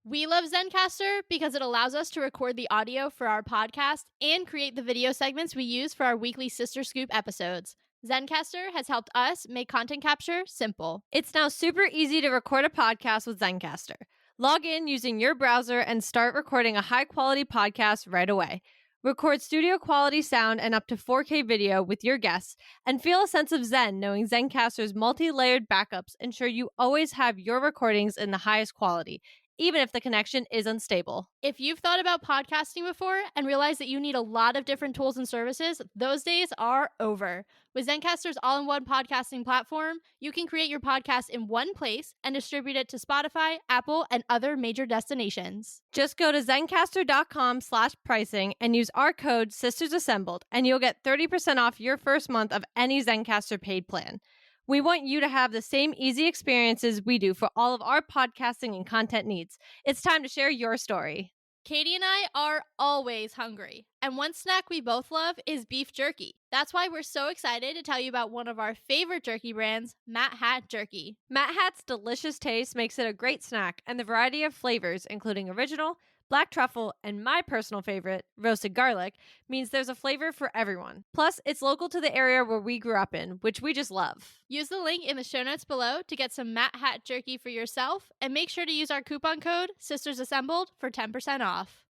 We love Zencaster because it allows us to record the audio for our podcast and create the video segments we use for our weekly Sister Scoop episodes. Zencaster has helped us make content capture simple. It's now super easy to record a podcast with Zencaster. Log in using your browser and start recording a high-quality podcast right away. Record studio quality sound and up to 4K video with your guests, and feel a sense of zen knowing Zencaster's multi-layered backups ensure you always have your recordings in the highest quality, even if the connection is unstable. If you've thought about podcasting before and realized that you need a lot of different tools and services, those days are over. With Zencaster's all-in-one podcasting platform, you can create your podcast in one place and distribute it to Spotify, Apple, and other major destinations. Just go to zencastr.com/pricing and use our code SistersAssembled, and you'll get 30% off your first month of any Zencaster paid plan. We want you to have the same easy experiences we do for all of our podcasting and content needs. It's time to share your story. Katie and I are always hungry, and one snack we both love is beef jerky. That's why we're so excited to tell you about one of our favorite jerky brands, Matt Hat Jerky. Matt Hat's delicious taste makes it a great snack, and the variety of flavors, including original, black truffle, and my personal favorite, roasted garlic, means there's a flavor for everyone. Plus, it's local to the area where we grew up in, which we just love. Use the link in the show notes below to get some Matt Hat Jerky for yourself, and make sure to use our coupon code SistersAssembled for 10% off.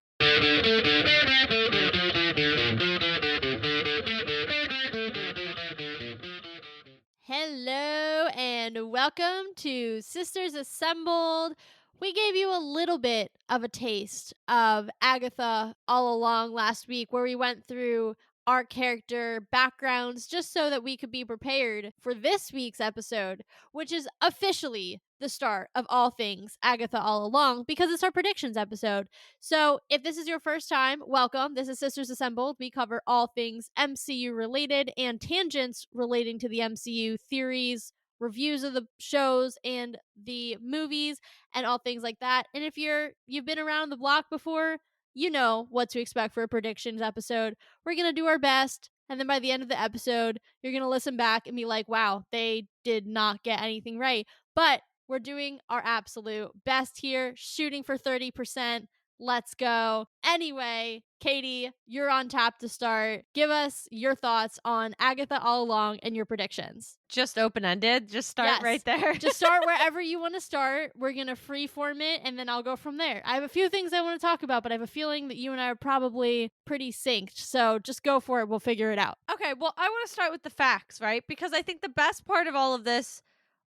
Hello, and welcome to Sisters Assembled. We gave you a little bit of a taste of Agatha All Along last week, where we went through our character backgrounds just so that we could be prepared for this week's episode, which is officially the start of all things Agatha All Along, because it's our predictions episode. So if this is your first time, welcome. This is Sisters Assembled. We cover all things MCU related and tangents relating to the MCU, theories, reviews of the shows and the movies, and all things like that. And if you've been around the block before, you know what to expect for a predictions episode. We're going to do our best, and then by the end of the episode, you're going to listen back and be like, wow, they did not get anything right. But we're doing our absolute best here, shooting for 30%. Let's go. Anyway, Katie, you're on tap to start. Give us your thoughts on Agatha All Along and your predictions. Just open-ended? Just start right there? Just start wherever you want to start. We're going to freeform it, and then I'll go from there. I have a few things I want to talk about, but I have a feeling that you and I are probably pretty synced. So just go for it. We'll figure it out. Okay, well, I want to start with the facts, right? Because I think the best part of all of this,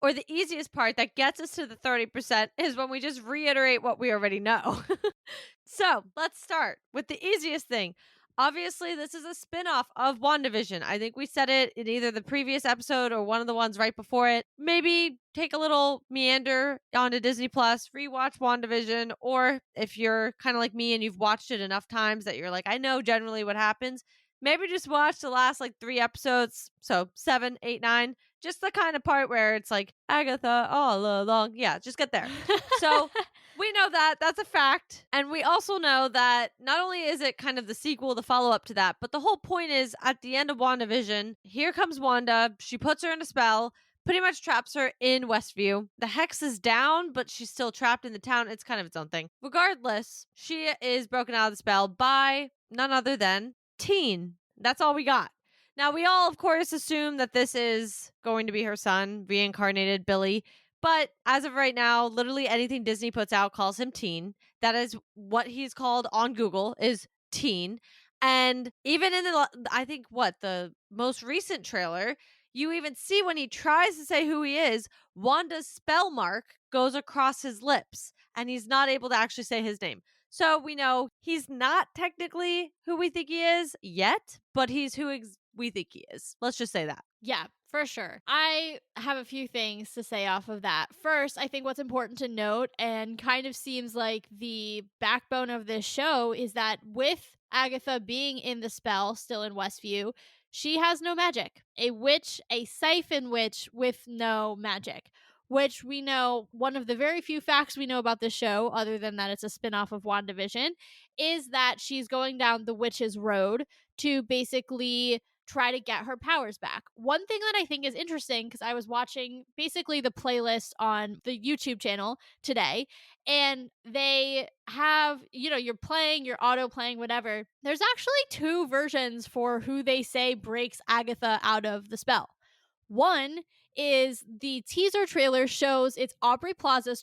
or the easiest part that gets us to the 30%, is when we just reiterate what we already know. So let's start with the easiest thing. Obviously, this is a spin-off of WandaVision. I think we said it in either the previous episode or one of the ones right before it. Maybe take a little meander onto Disney Plus, rewatch WandaVision, or if you're kind of like me and you've watched it enough times that you're like, I know generally what happens, maybe just watch the last 3 episodes, so 7, 8, 9, just the kind of part where it's like, Agatha all along. Yeah, just get there. So we know that. That's a fact. And we also know that not only is it kind of the sequel, the follow-up to that, but the whole point is at the end of WandaVision, here comes Wanda. She puts her in a spell, pretty much traps her in Westview. The hex is down, but she's still trapped in the town. It's kind of its own thing. Regardless, she is broken out of the spell by none other than Teen. That's all we got. Now, we all, of course, assume that this is going to be her son, reincarnated Billy. But as of right now, literally anything Disney puts out calls him Teen. That is what he's called on Google, is Teen. And even in the most recent trailer, you even see when he tries to say who he is, Wanda's spell mark goes across his lips, and he's not able to actually say his name. So we know he's not technically who we think he is yet, but he's who we think he is. Let's just say that. Yeah, for sure. I have a few things to say off of that. First, I think what's important to note and kind of seems like the backbone of this show is that with Agatha being in the spell, still in Westview, she has no magic. A witch, a siphon witch with no magic. Which we know, one of the very few facts we know about this show, other than that it's a spinoff of WandaVision, is that she's going down the witch's road to basically try to get her powers back. One thing that I think is interesting, because I was watching basically the playlist on the YouTube channel today, and they have, you're playing, you're auto playing, whatever. There's actually two versions for who they say breaks Agatha out of the spell. One is the teaser trailer shows it's Aubrey Plaza's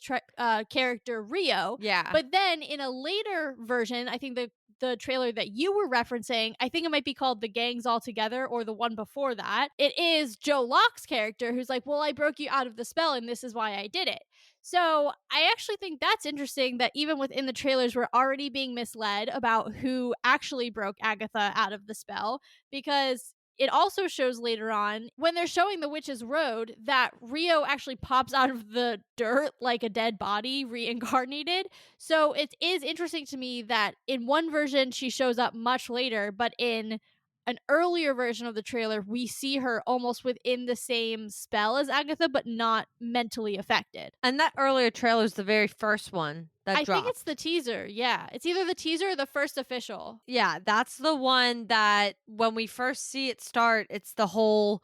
character Rio, Yeah. but then in a later version, I think the trailer that you were referencing, I think it might be called The Gangs All Together or the one before that. It is Joe Locke's character who's like, "Well, I broke you out of the spell and this is why I did it." So I actually think that's interesting that even within the trailers, we're already being misled about who actually broke Agatha out of the spell, because it also shows later on when they're showing the witch's road that Rio actually pops out of the dirt like a dead body reincarnated. So it is interesting to me that in one version she shows up much later, but in an earlier version of the trailer we see her almost within the same spell as Agatha but not mentally affected. And that earlier trailer is the very first one that I think it's the dropped. teaser. Yeah. It's either the teaser or the first official. Yeah, that's the one that when we first see it start, it's the whole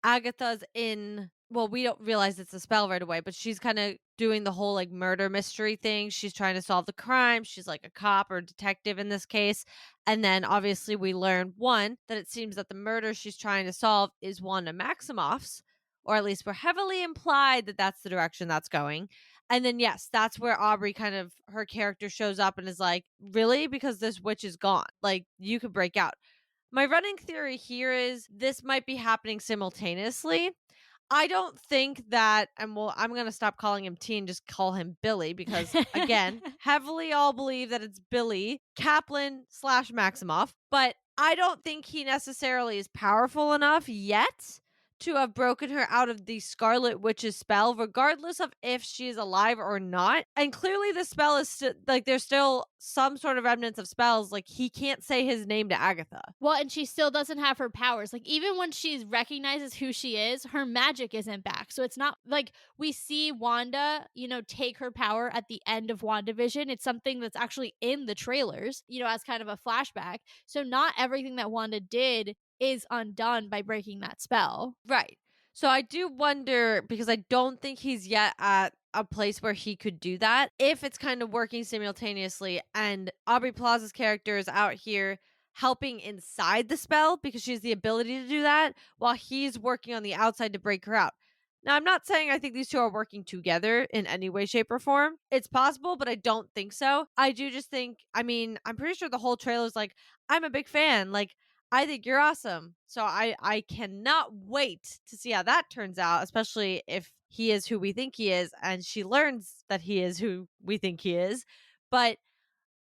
Agatha's in, well, we don't realize it's a spell right away, but she's kind of doing the whole like murder mystery thing. She's trying to solve the crime. She's like a cop or detective in this case. And then obviously we learn one that it seems that the murder she's trying to solve is Wanda Maximoff's, or at least we're heavily implied that that's the direction that's going. And then yes, that's where Aubrey kind of her character shows up and is like, "Really? Because this witch is gone. Like you could break out." My running theory here is this might be happening simultaneously. I don't think that, and well, I'm going to stop calling him T and just call him Billy because, again, heavily all believe that it's Billy Kaplan slash Maximoff, but I don't think he necessarily is powerful enough yet to have broken her out of the Scarlet Witch's spell, regardless of if she's alive or not. And clearly, the spell is like there's still some sort of remnants of spells. Like he can't say his name to Agatha. Well, and she still doesn't have her powers. Like, even when she recognizes who she is, her magic isn't back. So it's not like we see Wanda, take her power at the end of WandaVision. It's something that's actually in the trailers, as kind of a flashback. So not everything that Wanda did is undone by breaking that spell. Right. So I do wonder because I don't think he's yet at a place where he could do that. If it's kind of working simultaneously and Aubrey Plaza's character is out here helping inside the spell because she has the ability to do that while he's working on the outside to break her out. Now, I'm not saying I think these two are working together in any way, shape, or form. It's possible, but I don't think so. I do just think, I mean, I'm pretty sure the whole trailer is like, I'm a big fan. Like, I think you're awesome. So I cannot wait to see how that turns out, especially if he is who we think he is and she learns that he is who we think he is. But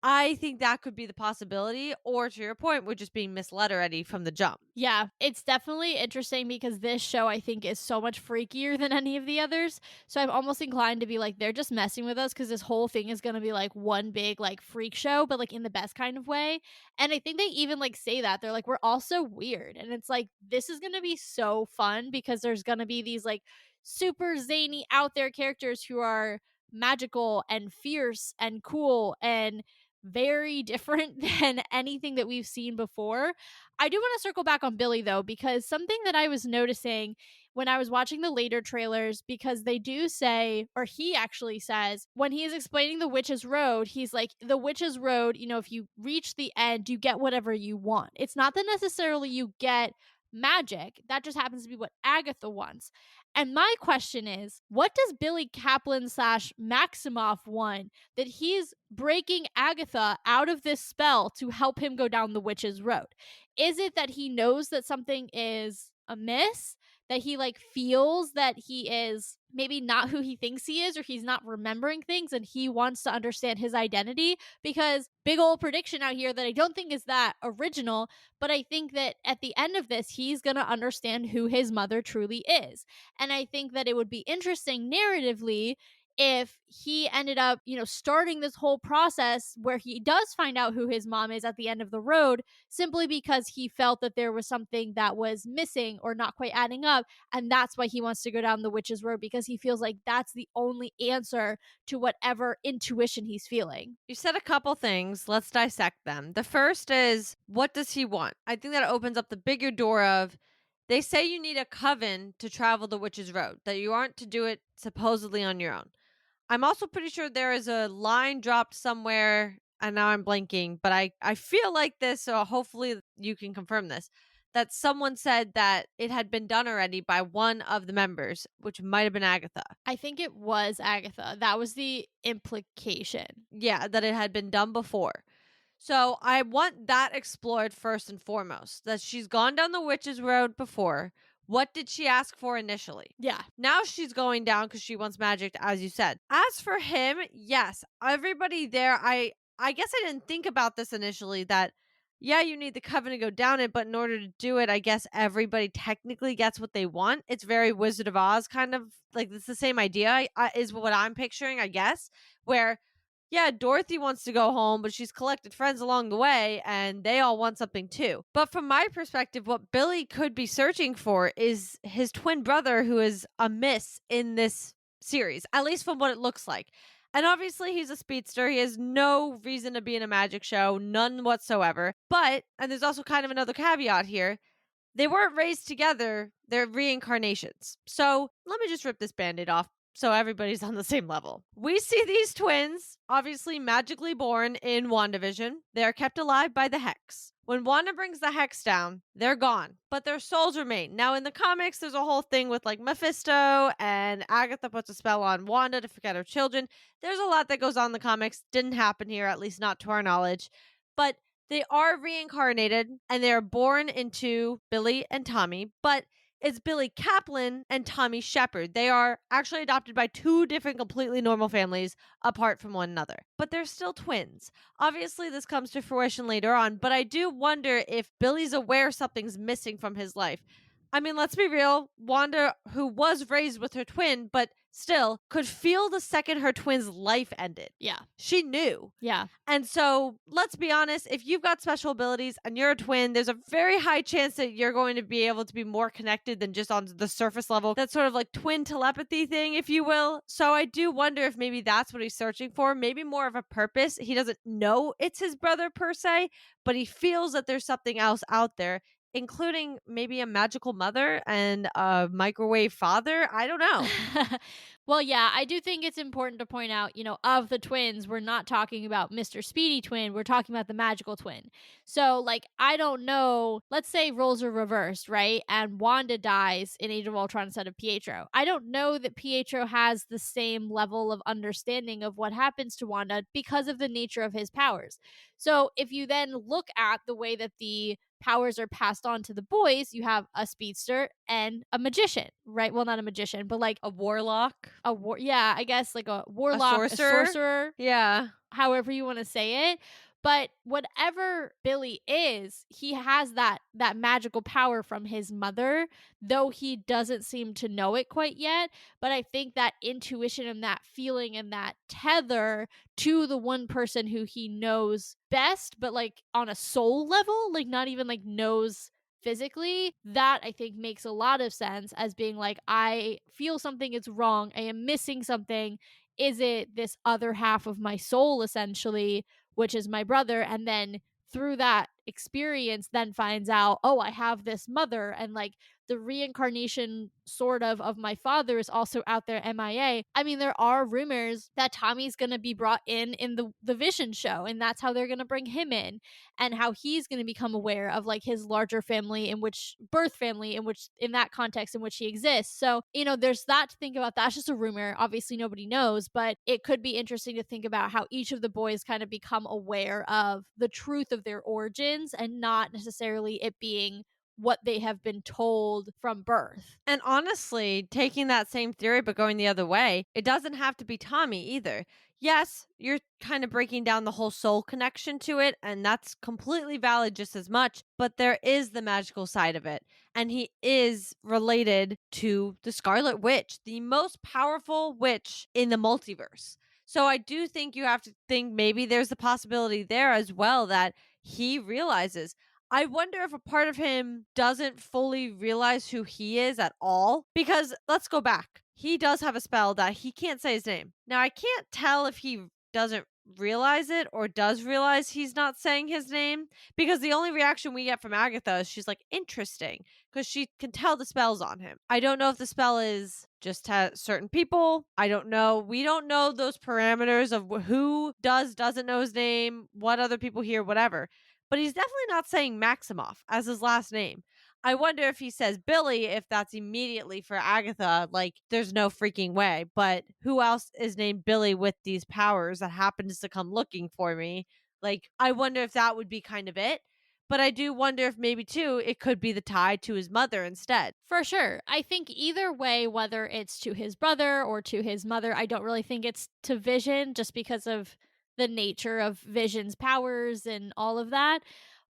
I think that could be the possibility, or to your point, we're just being misled already from the jump. Yeah, it's definitely interesting because this show I think is so much freakier than any of the others. So I'm almost inclined to be like they're just messing with us because this whole thing is going to be like one big like freak show, but like in the best kind of way. And I think they even like say that they're like we're all so weird, and it's like this is going to be so fun because there's going to be these like super zany out there characters who are magical and fierce and cool and very different than anything that we've seen before. I do want to circle back on Billy though, because something that I was noticing when I was watching the later trailers, because they do say, or he actually says, when he is explaining the Witch's Road, he's like, the Witch's Road, if you reach the end, you get whatever you want. It's not that necessarily you get magic. That just happens to be what Agatha wants. And my question is, what does Billy Kaplan slash Maximoff want that he's breaking Agatha out of this spell to help him go down the witch's road? Is it that he knows that something is amiss? That he like feels that he is maybe not who he thinks he is, or he's not remembering things and he wants to understand his identity? Because big old prediction out here that I don't think is that original, but I think that at the end of this, he's going to understand who his mother truly is. And I think that it would be interesting narratively if he ended up, starting this whole process where he does find out who his mom is at the end of the road simply because he felt that there was something that was missing or not quite adding up. And that's why he wants to go down the witch's road, because he feels like that's the only answer to whatever intuition he's feeling. You said a couple things. Let's dissect them. The first is, what does he want? I think that opens up the bigger door of, they say you need a coven to travel the witch's road, that you aren't to do it supposedly on your own. I'm also pretty sure there is a line dropped somewhere, and now I'm blanking, but I feel like this, so hopefully you can confirm this, that someone said that it had been done already by one of the members, which might have been Agatha. I think it was Agatha. That was the implication. Yeah, that it had been done before. So I want that explored first and foremost. That she's gone down the witch's road before. What did she ask for initially? Yeah. Now she's going down because she wants magic, as you said. As for him, yes, everybody there, I guess I didn't think about this initially, that yeah, you need the coven to go down it, but in order to do it, I guess everybody technically gets what they want. It's very Wizard of Oz kind of, like, it's the same idea, is what I'm picturing, I guess, where yeah, Dorothy wants to go home, but she's collected friends along the way and they all want something too. But from my perspective, what Billy could be searching for is his twin brother, who is amiss in this series, at least from what it looks like. And obviously, he's a speedster. He has no reason to be in a magic show, none whatsoever. But, and there's also kind of another caveat here, they weren't raised together, they're reincarnations. So let me just rip this band aid off so everybody's on the same level. We see these twins, obviously magically born in WandaVision. They are kept alive by the Hex. When Wanda brings the Hex down, they're gone, but their souls remain. Now, in the comics, there's a whole thing with like Mephisto, and Agatha puts a spell on Wanda to forget her children. There's a lot that goes on in the comics. Didn't happen here, at least not to our knowledge. But they are reincarnated and they are born into Billy and Tommy, but it's Billy Kaplan and Tommy Shepard. They are actually adopted by two different, completely normal families apart from one another, but they're still twins. Obviously, this comes to fruition later on, but I do wonder if Billy's aware something's missing from his life. I mean, let's be real. Wanda, who was raised with her twin, but still could feel the second her twin's life ended. Yeah. She knew. Yeah. And so let's be honest, if you've got special abilities and you're a twin, there's a very high chance that you're going to be able to be more connected than just on the surface level. That sort of like twin telepathy thing, if you will. So I do wonder if maybe that's what he's searching for, maybe more of a purpose. He doesn't know it's his brother per se, but he feels that there's something else out there, including maybe a magical mother and a microwave father. I don't know. Well, yeah, I do think it's important to point out, of the twins, we're not talking about Mr. Speedy Twin, we're talking about the magical twin. So, like, I don't know, let's say roles are reversed, right? And Wanda dies in Age of Ultron instead of Pietro. I don't know that Pietro has the same level of understanding of what happens to Wanda because of the nature of his powers. So, if you then look at the way that the powers are passed on to the boys, you have a speedster and a magician, right? Well, not a magician, but like A warlock, yeah, I guess like a a warlock, a sorcerer. sorcerer, Yeah. however you want to say it. But whatever Billy is, he has that magical power from his mother, though he doesn't seem to know it quite yet. But I think that intuition and that feeling and that tether to the one person who he knows best, but like on a soul level, like not even like knows physically, that I think makes a lot of sense as being like, I feel something is wrong, I am missing something. Is it this other half of my soul, essentially, which is my brother? And then through that experience, then finds out, oh, I have this mother, and like the reincarnation sort of my father is also out there MIA. I mean, there are rumors that Tommy's going to be brought in the Vision show, and that's how they're going to bring him in, and how he's going to become aware of like his larger family, in which birth family, in that context in which he exists. So, there's that to think about. That's just a rumor. Obviously, nobody knows, but it could be interesting to think about how each of the boys kind of become aware of the truth of their origins and not necessarily it being what they have been told from birth. And honestly, taking that same theory but going the other way, it doesn't have to be Tommy either. Yes, you're kind of breaking down the whole soul connection to it, and that's completely valid just as much, but there is the magical side of it. And he is related to the Scarlet Witch, the most powerful witch in the multiverse. So I do think you have to think maybe there's a possibility there as well that he realizes. I wonder if a part of him doesn't fully realize who he is at all. Because let's go back. He does have a spell that he can't say his name. Now, I can't tell if he doesn't realize it or does realize he's not saying his name because the only reaction we get from Agatha is she's like, interesting, because she can tell the spell's on him. I don't know if the spell is just to certain people. I don't know. We don't know those parameters of who doesn't know his name, what other people hear, whatever, but he's definitely not saying Maximoff as his last name. I wonder if he says Billy, if that's immediately for Agatha, like, there's no freaking way. But who else is named Billy with these powers that happens to come looking for me? Like, I wonder if that would be kind of it. But I do wonder if maybe, too, it could be the tie to his mother instead. For sure. I think either way, whether it's to his brother or to his mother, I don't really think it's to Vision just because of the nature of Vision's powers and all of that.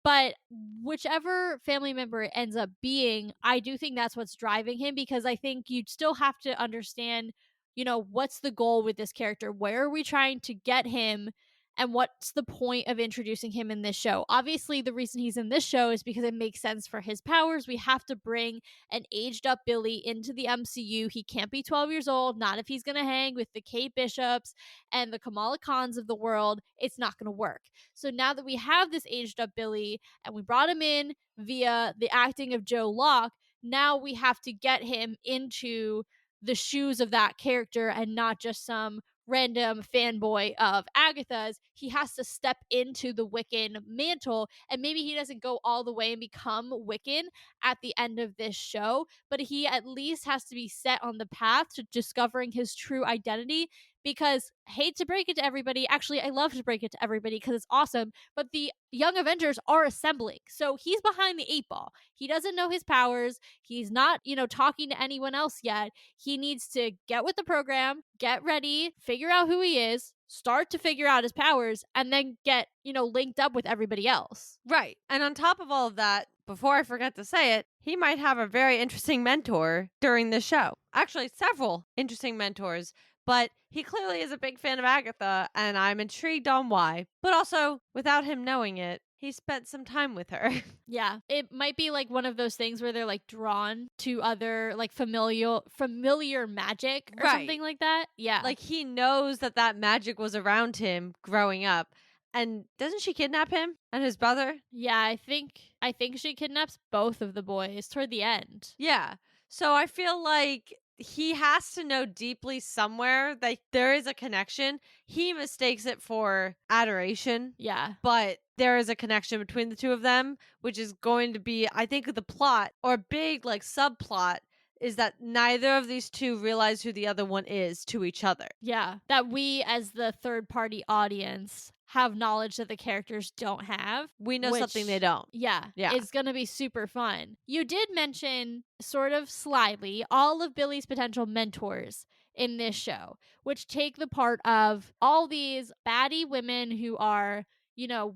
But whichever family member it ends up being, I do think that's what's driving him because I think you'd still have to understand, what's the goal with this character? Where are we trying to get him? And what's the point of introducing him in this show? Obviously, the reason he's in this show is because it makes sense for his powers. We have to bring an aged up Billy into the MCU. He can't be 12 years old, not if he's going to hang with the Kate Bishops and the Kamala Khans of the world. It's not going to work. So now that we have this aged up Billy and we brought him in via the acting of Joe Locke, now we have to get him into the shoes of that character and not just some random fanboy of Agatha's. He has to step into the Wiccan mantle, and maybe he doesn't go all the way and become Wiccan at the end of this show, but he at least has to be set on the path to discovering his true identity. Because, hate to break it to everybody, actually, I love to break it to everybody because it's awesome, but the Young Avengers are assembling. So he's behind the eight ball. He doesn't know his powers. He's not, talking to anyone else yet. He needs to get with the program, get ready, figure out who he is, start to figure out his powers, and then get, linked up with everybody else. Right. And on top of all of that, before I forget to say it, he might have a very interesting mentor during the show. Actually, several interesting mentors, but he clearly is a big fan of Agatha, and I'm intrigued on why. But also, without him knowing it, he spent some time with her. Yeah, it might be like one of those things where they're like drawn to other like familiar magic or Right. something like that. Yeah. Like, he knows that magic was around him growing up. And doesn't she kidnap him and his brother? Yeah, I think she kidnaps both of the boys toward the end. Yeah. So I feel like he has to know deeply somewhere that there is a connection. He mistakes it for adoration. Yeah. But there is a connection between the two of them, which is going to be, I think, the plot or big like subplot is that neither of these two realize who the other one is to each other. Yeah. That we as the third party audience have knowledge that the characters don't have. We know something they don't. Yeah. Yeah. It's going to be super fun. You did mention, sort of slyly, all of Billy's potential mentors in this show, which take the part of all these baddie women who are,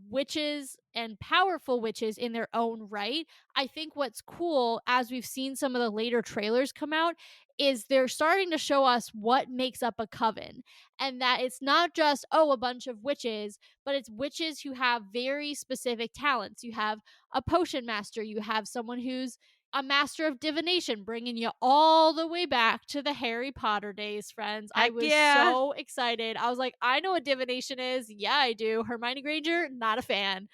witches and powerful witches in their own right. I think what's cool, as we've seen some of the later trailers come out, is they're starting to show us what makes up a coven. And that it's not just, a bunch of witches, but it's witches who have very specific talents. You have a potion master, you have someone who's a master of divination, bringing you all the way back to the Harry Potter days, friends. I was so excited. I was like, I know what divination is. Yeah, I do. Hermione Granger, not a fan.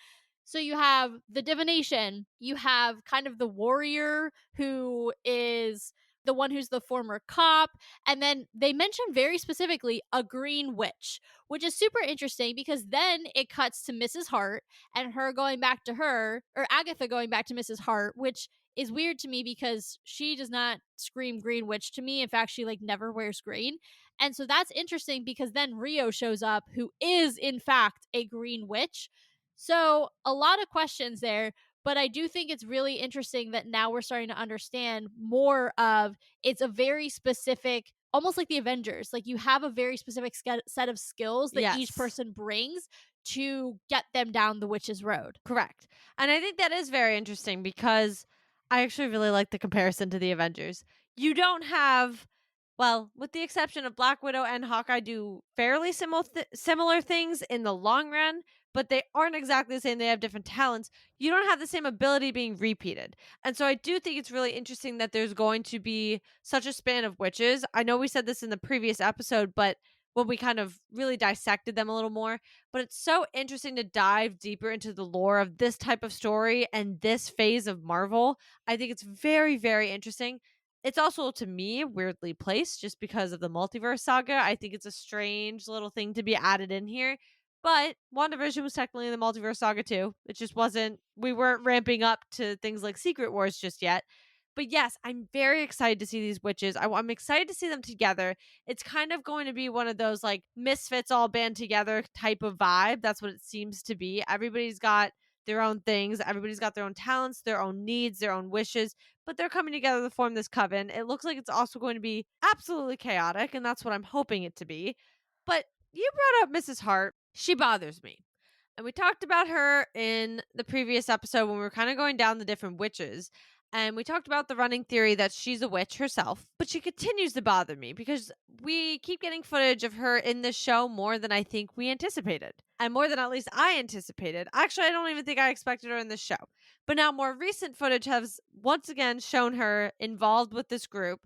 So you have the divination, you have kind of the warrior who is the one who's the former cop, and then they mention very specifically a green witch, which is super interesting because then it cuts to Mrs. Hart and her going back to her, or Agatha going back to Mrs. Hart, which is weird to me because she does not scream green witch to me. In fact, she like never wears green. And so that's interesting because then Rio shows up, who is in fact a green witch. So a lot of questions there, But I do think it's really interesting that now we're starting to understand more of it's a very specific, almost like the Avengers. Like you have a very specific set of skills that each Yes. person brings to get them down the witch's road. Correct. And I think that is very interesting because I actually really like the comparison to the Avengers. You don't have, well, with the exception of Black Widow and Hawkeye, do fairly similar things in the long run, but they aren't exactly the same. They have different talents. You don't have the same ability being repeated. And so I do think it's really interesting that there's going to be such a span of witches. I know we said this in the previous episode, but when we kind of really dissected them a little more, but it's so interesting to dive deeper into the lore of this type of story and this phase of Marvel. I think it's very, very interesting. It's also, to me, weirdly placed just because of the multiverse saga. I think it's a strange little thing to be added in here. But WandaVision was technically in the multiverse saga too. It just wasn't, we weren't ramping up to things like Secret Wars just yet. But yes, I'm very excited to see these witches. I'm excited to see them together. It's kind of going to be one of those like misfits all band together type of vibe. That's what it seems to be. Everybody's got their own things, everybody's got their own talents, their own needs, their own wishes, but they're coming together to form this coven. It looks like it's also going to be absolutely chaotic, and that's what I'm hoping it to be. But you brought up Mrs. Hart. She bothers me. And we talked about her in the previous episode when we were kind of going down the different witches. And we talked about the running theory that she's a witch herself, but she continues to bother me because we keep getting footage of her in this show more than I think we anticipated. And more than at least I anticipated. Actually, I don't even think I expected her in this show. But now more recent footage has once again shown her involved with this group.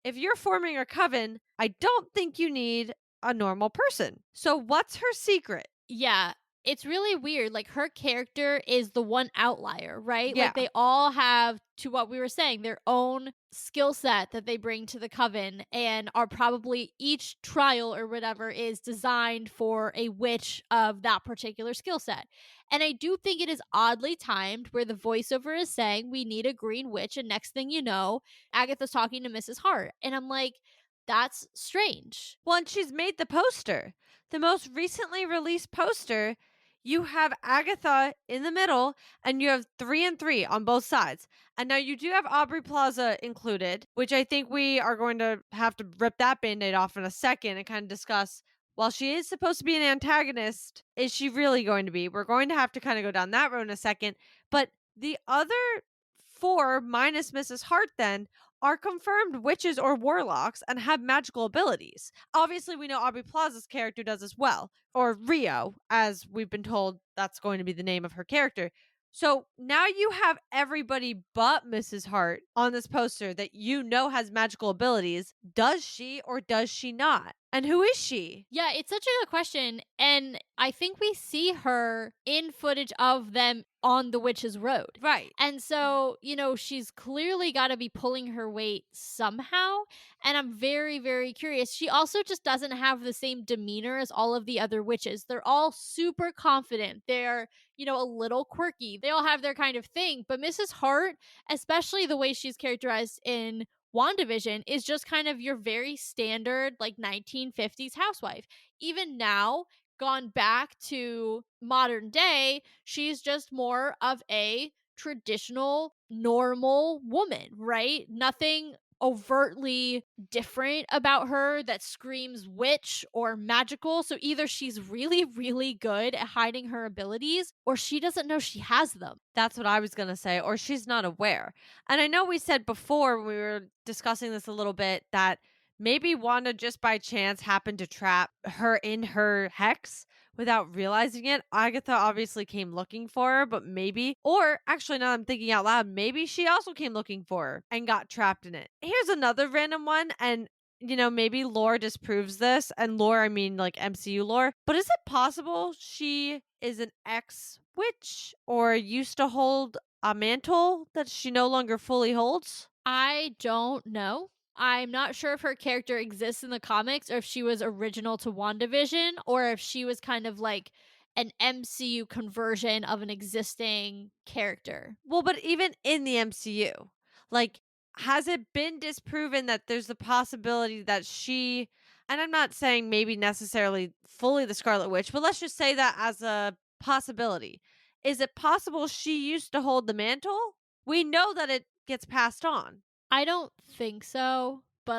If you're forming a coven, I don't think you need a normal person. So what's her secret? Yeah, it's really weird. Like her character is the one outlier, right? Yeah. Like they all have, to what we were saying, their own skill set that they bring to the coven and are probably each trial or whatever is designed for a witch of that particular skill set. And I do think it is oddly timed where the voiceover is saying we need a green witch, and next thing you know, Agatha's talking to Mrs. Hart. And I'm like, that's strange. Well, and she's made the poster. The most recently released poster, you have Agatha in the middle, and you have 3 and 3 on both sides. And now you do have Aubrey Plaza included, which I think we are going to have to rip that band aid off in a second and kind of discuss. While she is supposed to be an antagonist, is she really going to be? We're going to have to kind of go down that road in a second. But the other four, minus Mrs. Hart, then, are confirmed witches or warlocks and have magical abilities. Obviously, we know Aubrey Plaza's character does as well, or Rio, as we've been told that's going to be the name of her character. So now you have everybody but Mrs. Hart on this poster that you know has magical abilities. Does she or does she not? And who is she? Yeah, it's such a good question. And I think we see her in footage of them on the witch's road. Right. And so, she's clearly got to be pulling her weight somehow. And I'm very, very curious. She also just doesn't have the same demeanor as all of the other witches. They're all super confident. They're, a little quirky. They all have their kind of thing. But Mrs. Hart, especially the way she's characterized in WandaVision, is just kind of your very standard, like 1950s housewife. Even now, gone back to modern day, she's just more of a traditional, normal woman, right? Nothing overtly different about her that screams witch or magical. So either she's really, really good at hiding her abilities or she doesn't know she has them. That's what I was going to say, or she's not aware. And I know we said before when we were discussing this a little bit that maybe Wanda just by chance happened to trap her in her hex without realizing it. Agatha obviously came looking for her, but maybe, or actually, now I'm thinking out loud, maybe she also came looking for her and got trapped in it. Here's another random one, and maybe lore disproves this. And lore, I mean like MCU lore. But is it possible she is an ex witch or used to hold a mantle that she no longer fully holds? I don't know. I'm not sure if her character exists in the comics or if she was original to WandaVision or if she was kind of like an MCU conversion of an existing character. Well, but even in the MCU, like, has it been disproven that there's the possibility that she, and I'm not saying maybe necessarily fully the Scarlet Witch, but let's just say that as a possibility. is it possible she used to hold the mantle? We know that it gets passed on. I don't think so, but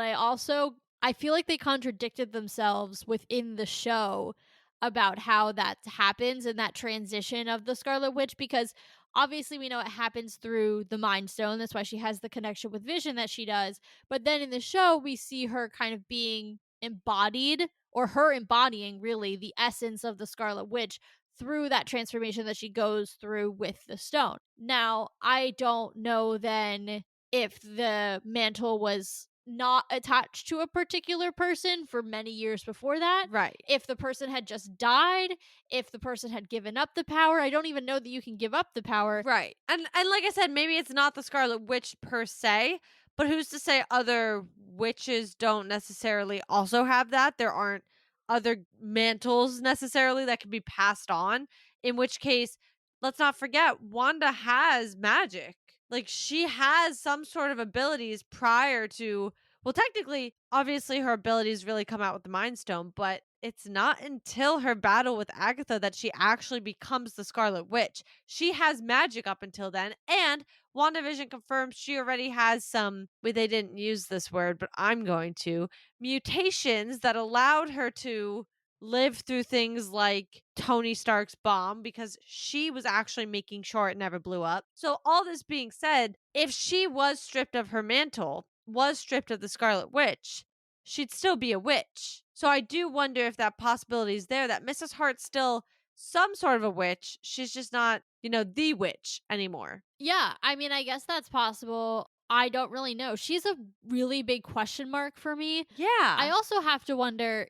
I feel like they contradicted themselves within the show about how that happens and that transition of the Scarlet Witch, because obviously we know it happens through the Mind Stone. That's why she has the connection with Vision that she does. But then in the show we see her kind of being embodied, or her embodying really the essence of the Scarlet Witch through that transformation that she goes through with the stone. Now, I don't know then if the mantle was not attached to a particular person for many years before that, Right. if the person had just died, if the person had given up the power. I don't even know that you can give up the power. Right. And like I said, maybe it's not the Scarlet Witch per se, but who's to say other witches don't necessarily also have that? There aren't other mantles necessarily that can be passed on, in which case, let's not forget Wanda has magic. Like she has some sort of abilities prior to, well, technically, obviously her abilities really come out with the Mind Stone, but it's not until her battle with Agatha that she actually becomes the Scarlet Witch. She has magic up until then, and WandaVision confirms she already has some, well, they didn't use this word, but I'm going to, mutations that allowed her to live through things like Tony Stark's bomb because she was actually making sure it never blew up. So, all this being said, if she was stripped of her mantle, was stripped of the Scarlet Witch, she'd still be a witch. So, I do wonder if that possibility is there that Mrs. Hart's still some sort of a witch. She's just not, the witch anymore. Yeah, I mean, I guess that's possible. I don't really know. She's a really big question mark for me. I Yeah. also have to wonder,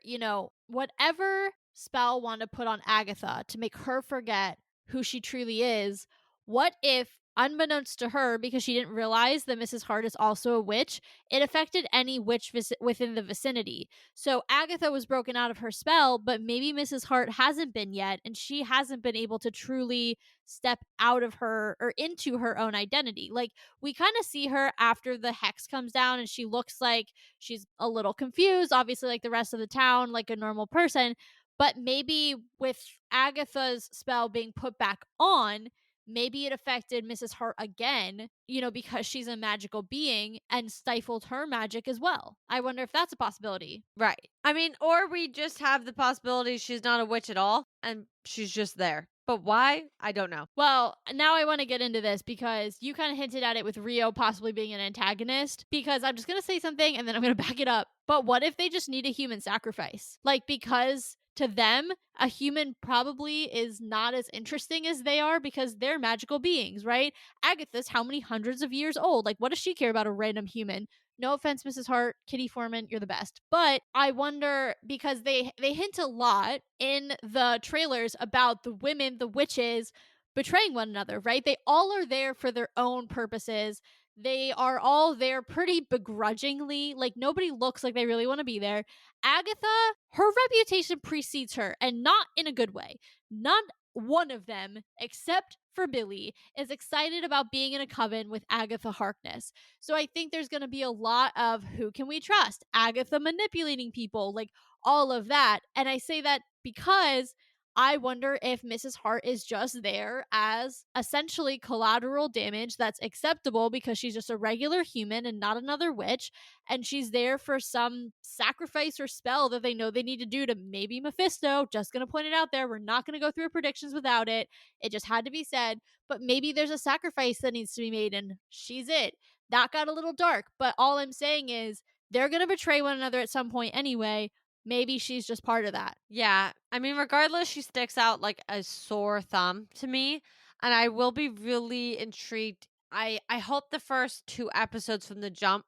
whatever spell Wanda put on Agatha to make her forget who she truly is, what if, unbeknownst to her, because she didn't realize that Mrs. Hart is also a witch, it affected any witch within the vicinity? So Agatha was broken out of her spell, but maybe Mrs. Hart hasn't been yet, and she hasn't been able to truly step out of her or into her own identity. Like, we kind of see her after the hex comes down and she looks like she's a little confused, obviously, like the rest of the town, like a normal person. But maybe with Agatha's spell being put back on, maybe it affected Mrs. Hart again, because she's a magical being and stifled her magic as well. I wonder if that's a possibility. Right. I mean, or we just have the possibility she's not a witch at all and she's just there. But why? I don't know. Well, now I want to get into this because you kind of hinted at it with Rio possibly being an antagonist. Because I'm just going to say something and then I'm going to back it up. But what if they just need a human sacrifice? Like, because to them, a human probably is not as interesting as they are because they're magical beings, right? Agatha's how many hundreds of years old? Like, what does she care about a random human? No offense, Mrs. Hart, Kitty Foreman, you're the best. But I wonder, because they hint a lot in the trailers about the women, the witches, betraying one another, right? They all are there for their own purposes. They are all there pretty begrudgingly. Like, nobody looks like they really want to be there. Agatha, her reputation precedes her, and not in a good way. Not one of them, except for Billy, is excited about being in a coven with Agatha Harkness. So I think there's going to be a lot of who can we trust? Agatha manipulating people, like all of that. And I say that because I wonder if Mrs. Hart is just there as essentially collateral damage that's acceptable because she's just a regular human and not another witch. And she's there for some sacrifice or spell that they know they need to do to maybe Mephisto. Just going to point it out there. We're not going to go through predictions without it. It just had to be said. But maybe there's a sacrifice that needs to be made, and she's it. That got a little dark. But all I'm saying is they're going to betray one another at some point anyway. Maybe she's just part of that. Yeah. I mean, regardless, she sticks out like a sore thumb to me. And I will be really intrigued. I hope the first two episodes from the jump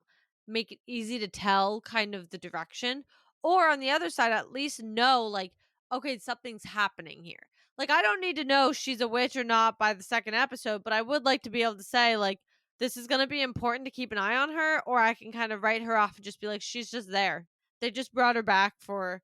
make it easy to tell kind of the direction. Or on the other side, at least know, like, okay, something's happening here. Like, I don't need to know she's a witch or not by the second episode, but I would like to be able to say, like, this is going to be important to keep an eye on her, or I can kind of write her off and just be like, she's just there. They just brought her back for,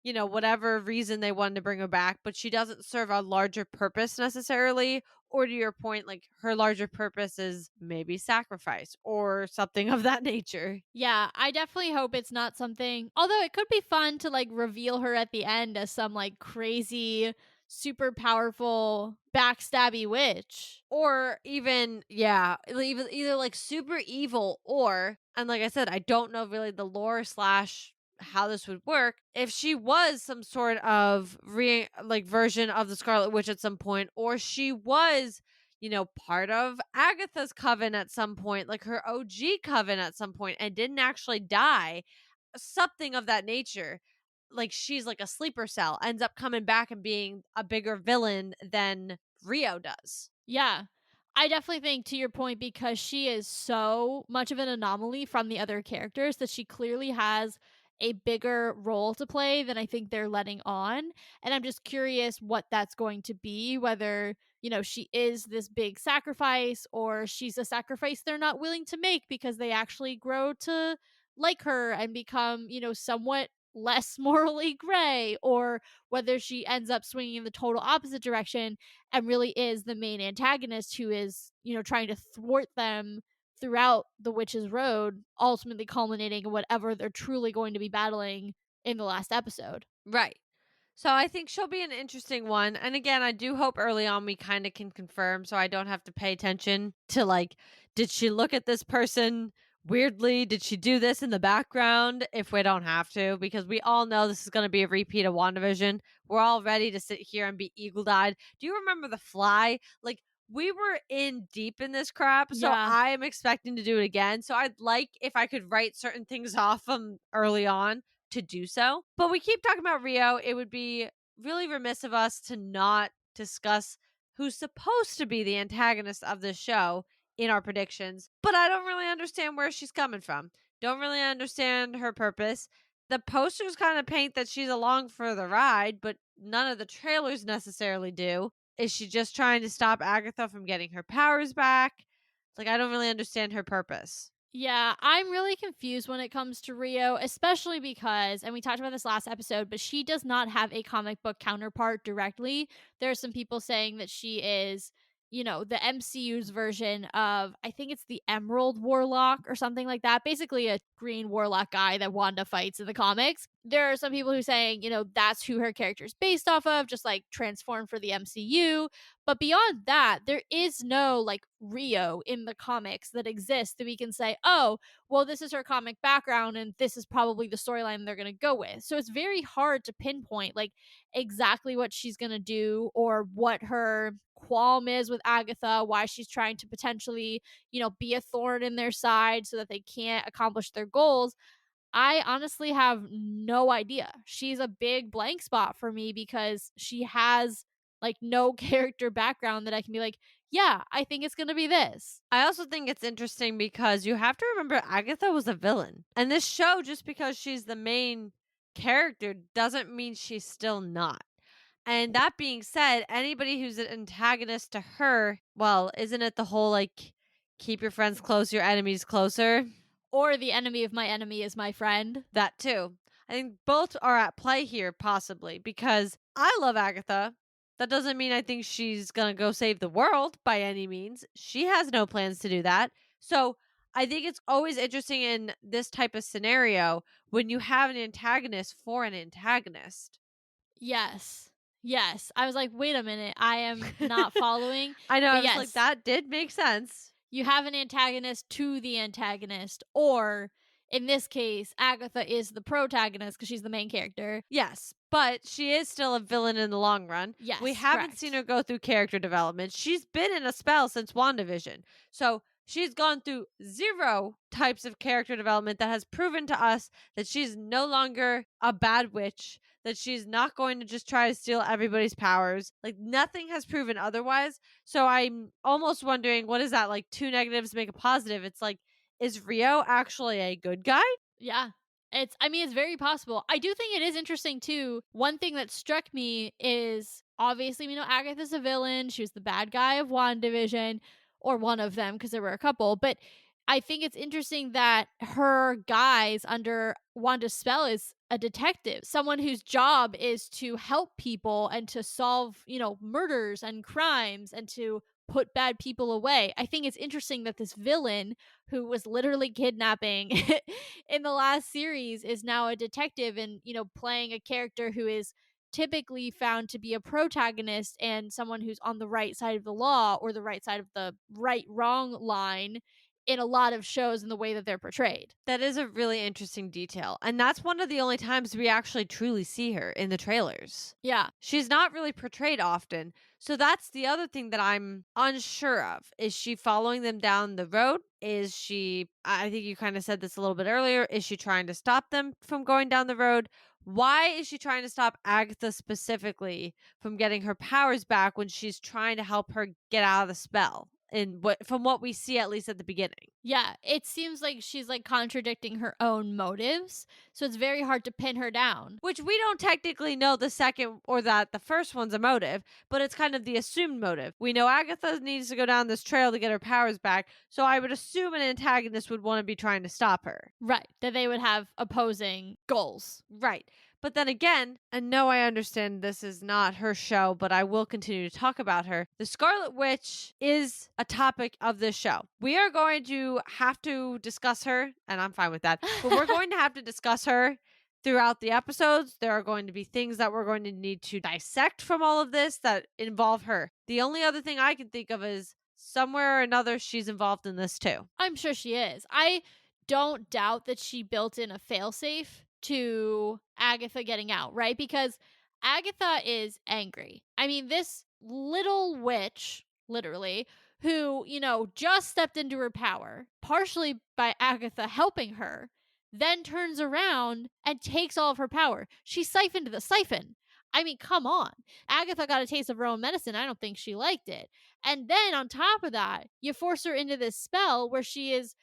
whatever reason they wanted to bring her back, but she doesn't serve a larger purpose necessarily. Or to your point, like her larger purpose is maybe sacrifice or something of that nature. Yeah, I definitely hope it's not something. Although it could be fun to like reveal her at the end as some like crazy super powerful backstabby witch. Or even, yeah, even either like super evil, or, and like I said, I don't know really the lore slash how this would work. If she was some sort of version of the Scarlet Witch at some point, or she was, part of Agatha's coven at some point, like her OG coven at some point, and didn't actually die, something of that nature. Like she's like a sleeper cell, ends up coming back and being a bigger villain than Rio does. Yeah. I definitely think, to your point, because she is so much of an anomaly from the other characters, that she clearly has a bigger role to play than I think they're letting on. And I'm just curious what that's going to be, whether, she is this big sacrifice, or she's a sacrifice they're not willing to make because they actually grow to like her and become, somewhat less morally gray, or whether she ends up swinging in the total opposite direction and really is the main antagonist who is, trying to thwart them throughout the witch's road, ultimately culminating in whatever they're truly going to be battling in the last episode. Right. So I think she'll be an interesting one. And again, I do hope early on we kind of can confirm so I don't have to pay attention to, like, did she look at this person weirdly? Did she do this in the background? If we don't have to, because we all know this is going to be a repeat of WandaVision. We're all ready to sit here and be eagle eyed. Do you remember The Fly? Like, we were in deep in this crap, so Yeah. I am expecting to do it again. So I'd like if I could write certain things off from early on to do so. But we keep talking about Rio. It would be really remiss of us to not discuss who's supposed to be the antagonist of this show in our predictions. But I don't really understand where she's coming from. Don't really understand her purpose. The posters kind of paint that she's along for the ride, but none of the trailers necessarily do. Is she just trying to stop Agatha from getting her powers back? Like, I don't really understand her purpose. Yeah, I'm really confused when it comes to Rio, especially because, and we talked about this last episode, but she does not have a comic book counterpart directly. There are some people saying that she is, the MCU's version of, I think it's the Emerald Warlock or something like that. Basically, a green warlock guy that Wanda fights in the comics. There are some people who are saying, that's who her character is based off of, just like transformed for the MCU. But beyond that, there is no like Rio in the comics that exists that we can say, oh, well, this is her comic background and this is probably the storyline they're going to go with. So it's very hard to pinpoint like exactly what she's going to do, or what her qualm is with Agatha, why she's trying to potentially, be a thorn in their side so that they can't accomplish their goals. I honestly have no idea. She's a big blank spot for me because she has like no character background that I can be like, yeah, I think it's going to be this. I also think it's interesting because you have to remember Agatha was a villain. And this show, just because she's the main character, doesn't mean she's still not. And that being said, anybody who's an antagonist to her, well, isn't it the whole like, keep your friends close, your enemies closer? Or the enemy of my enemy is my friend. That too. I think both are at play here, possibly, because I love Agatha. That doesn't mean I think she's going to go save the world by any means. She has no plans to do that. So I think it's always interesting in this type of scenario when you have an antagonist for an antagonist. Yes. Yes. I was like, wait a minute. I am not following. I know, I But was like, yes, that did make sense. you have an antagonist to the antagonist, or in this case, Agatha is the protagonist because she's the main character. Yes, but she is still a villain in the long run. We Yes, haven't seen correct. her go through character development. She's been in a spell since WandaVision. So she's gone through zero types of character development that has proven to us that she's no longer a bad witch, that she's not going to just try to steal everybody's powers. Like, nothing has proven otherwise. So I'm almost wondering, what is that? Like, two negatives make a positive. It's like, is Rio actually a good guy? Yeah. It's very possible. I do think it is interesting too. One thing that struck me is, obviously we know Agatha's a villain. She was the bad guy of WandaVision, or one of them because there were a couple. But I think it's interesting that her guise under Wanda's spell is a detective, someone whose job is to help people and to solve, murders and crimes and to put bad people away. I think it's interesting that this villain who was literally kidnapping in the last series is now a detective and, playing a character who is typically found to be a protagonist and someone who's on the right side of the law or the right side of the right wrong line in a lot of shows in the way that they're portrayed. That is a really interesting detail. And that's one of the only times we actually truly see her in the trailers. Yeah. She's not really portrayed often. So that's the other thing that I'm unsure of. Is she following them down the road? Is she, I think you kind of said this a little bit earlier, is she trying to stop them from going down the road? Why is she trying to stop Agatha specifically from getting her powers back when she's trying to help her get out of the spell? In what from what we see at least at the beginning. Yeah, it seems like she's like contradicting her own motives, so it's very hard to pin her down. Which we don't technically know the second or that the first one's a motive, but it's kind of the assumed motive. We know Agatha needs to go down this trail to get her powers back, so I would assume an antagonist would want to be trying to stop her. Right, that they would have opposing goals. Right. But then again, and no, I understand this is not her show, but I will continue to talk about her. The Scarlet Witch is a topic of this show. We are going to have to discuss her, and I'm fine with that, but we're going to have to discuss her throughout the episodes. There are going to be things that we're going to need to dissect from all of this that involve her. The only other thing I can think of is somewhere or another she's involved in this too. I'm sure she is. I don't doubt that she built in a failsafe to Agatha getting out, right? Because Agatha is angry. I mean, this little witch, literally, who, just stepped into her power, partially by Agatha helping her, then turns around and takes all of her power. She siphoned the siphon. I mean, come on. Agatha got a taste of her own medicine. I don't think she liked it. And then on top of that, you force her into this spell where she is,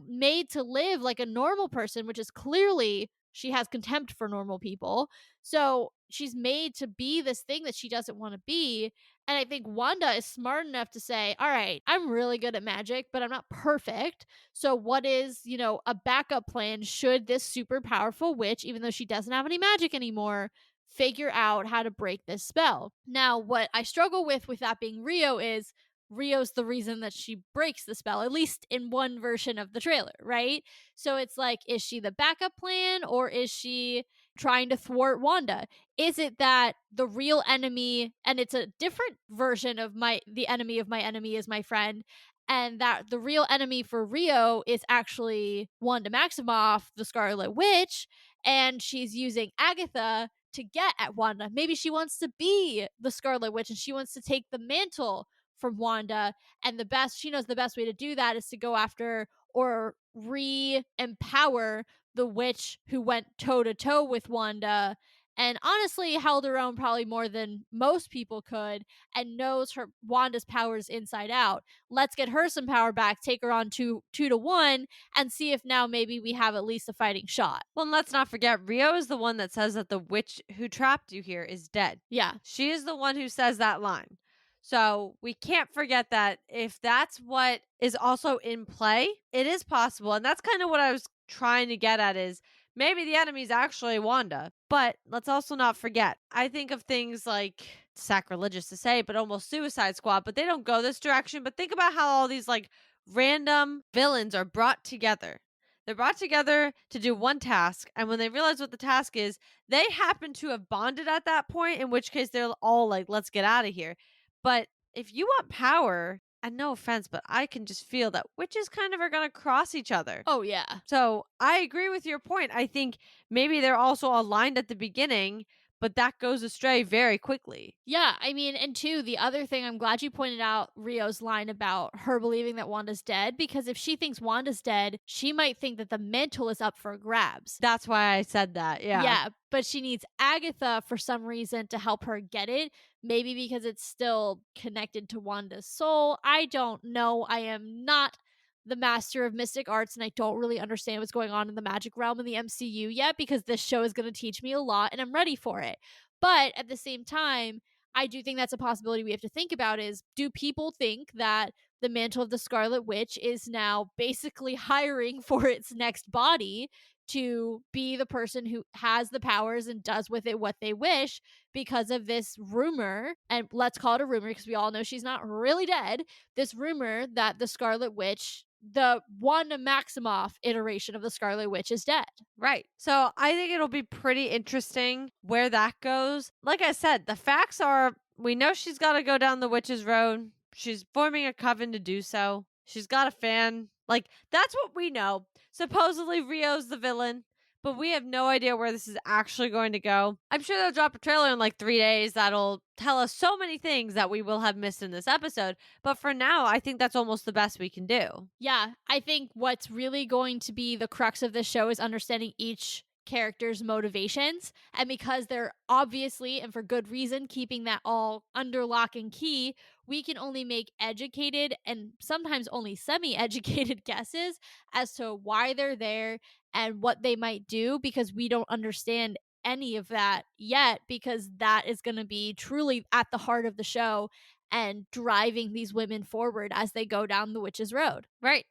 made to live like a normal person, which is clearly she has contempt for normal people. So she's made to be this thing that she doesn't want to be. And I think Wanda is smart enough to say, all right, I'm really good at magic, but I'm not perfect. So what is, a backup plan should this super powerful witch, even though she doesn't have any magic anymore, figure out how to break this spell? Now, what I struggle with that being Rio is Rio's the reason that she breaks the spell, at least in one version of the trailer, right? So it's like, is she the backup plan or is she trying to thwart Wanda? Is it that the real enemy, and it's a different version of the enemy of my enemy is my friend, and that the real enemy for Rio is actually Wanda Maximoff, the Scarlet Witch, and she's using Agatha to get at Wanda. Maybe she wants to be the Scarlet Witch and she wants to take the mantle from Wanda. And she knows the best way to do that is to go after or re-empower the witch who went toe to toe with Wanda and honestly held her own probably more than most people could and knows her Wanda's powers inside out. Let's get her some power back, take her on two to one, and see if now maybe we have at least a fighting shot. Well, and let's not forget, Rio is the one that says that the witch who trapped you here is dead. Yeah. She is the one who says that line. So we can't forget that if that's what is also in play, it is possible. And that's kind of what I was trying to get at is maybe the enemy is actually Wanda. But let's also not forget, I think of things like sacrilegious to say, but almost Suicide Squad, but they don't go this direction. But think about how all these like random villains are brought together. They're brought together to do one task, and when they realize what the task is, they happen to have bonded at that point, in which case they're all like, let's get out of here. But if you want power, and no offense, but I can just feel that witches kind of are going to cross each other. Oh, yeah. So I agree with your point. I think maybe they're also aligned at the beginning, but that goes astray very quickly. Yeah, I mean, and two, the other thing, I'm glad you pointed out Rio's line about her believing that Wanda's dead, because if she thinks Wanda's dead, she might think that the mantle is up for grabs. That's why I said that. Yeah. Yeah, but she needs Agatha for some reason to help her get it. Maybe because it's still connected to Wanda's soul. I don't know. I am not the master of mystic arts and I don't really understand what's going on in the magic realm in the MCU yet because this show is going to teach me a lot and I'm ready for it. But at the same time, I do think that's a possibility we have to think about is, do people think that the mantle of the Scarlet Witch is now basically hiring for its next body to be the person who has the powers and does with it what they wish because of this rumor, and let's call it a rumor because we all know she's not really dead, this rumor that the Scarlet Witch the one Maximoff iteration of the Scarlet Witch is dead. Right. So I think it'll be pretty interesting where that goes. Like I said, the facts are we know she's got to go down the witch's road. She's forming a coven to do so. She's got a fan. Like, that's what we know. Supposedly, Rio's the villain, but we have no idea where this is actually going to go. I'm sure they'll drop a trailer in like 3 days that'll tell us so many things that we will have missed in this episode. But for now, I think that's almost the best we can do. Yeah, I think what's really going to be the crux of this show is understanding each character's motivations. And because they're obviously, and for good reason, keeping that all under lock and key, we can only make educated and sometimes only semi educated guesses as to why they're there and what they might do because we don't understand any of that yet because that is going to be truly at the heart of the show and driving these women forward as they go down the witch's road. Right.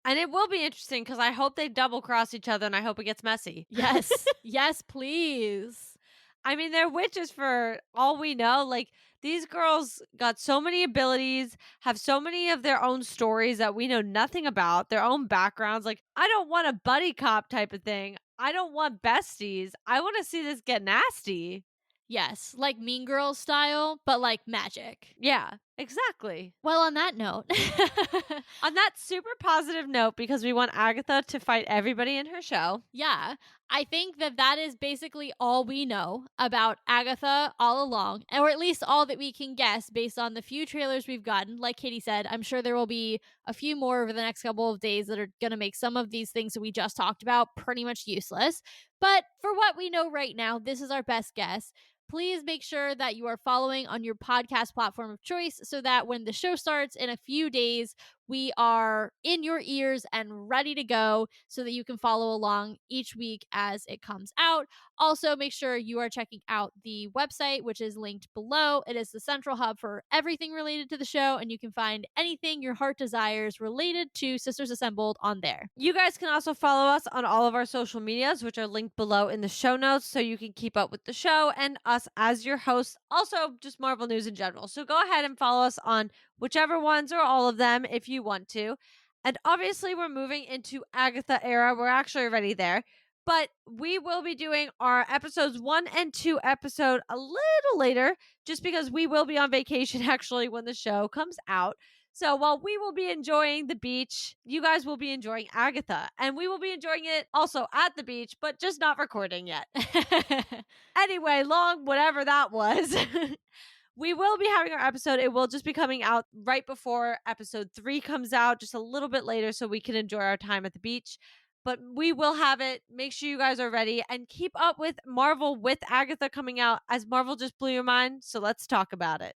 And it will be interesting because I hope they double cross each other and I hope it gets messy. Yes. Yes, please. I mean, they're witches for all we know. Like, these girls got so many abilities, have so many of their own stories that we know nothing about, their own backgrounds. Like, I don't want a buddy cop type of thing. I don't want besties. I want to see this get nasty. Yes, like Mean Girls style, but like magic. Yeah, exactly. Well, on that note, On that super positive note, because we want Agatha to fight everybody in her show. yeah, I think that that is basically all we know about Agatha all along, or at least all that we can guess based on the few trailers we've gotten. Like Katie said, I'm sure there will be a few more over the next couple of days that are going to make some of these things that we just talked about pretty much useless. But for what we know right now, this is our best guess. Please make sure that you are following on your podcast platform of choice so that when the show starts in a few days, we are in your ears and ready to go so that you can follow along each week as it comes out. Also, make sure you are checking out the website, which is linked below. It is the central hub for everything related to the show, and you can find anything your heart desires related to Sisters Assembled on there. You guys can also follow us on all of our social medias, which are linked below in the show notes, so you can keep up with the show and us as your hosts. Also, just Marvel news in general. So go ahead and follow us on whichever ones or all of them if you want to. And obviously, we're moving into Agatha era. We're actually already there. But we will be doing our episodes 1 and 2 episode a little later, just because we will be on vacation actually when the show comes out. So while we will be enjoying the beach, you guys will be enjoying Agatha. And we will be enjoying it also at the beach, but just not recording yet. Anyway, long whatever that was. We will be having our episode. It will just be coming out right before episode 3 comes out, just a little bit later so we can enjoy our time at the beach. But we will have it. Make sure you guys are ready and keep up with Marvel with Agatha coming out as Marvel just blew your mind. So let's talk about it.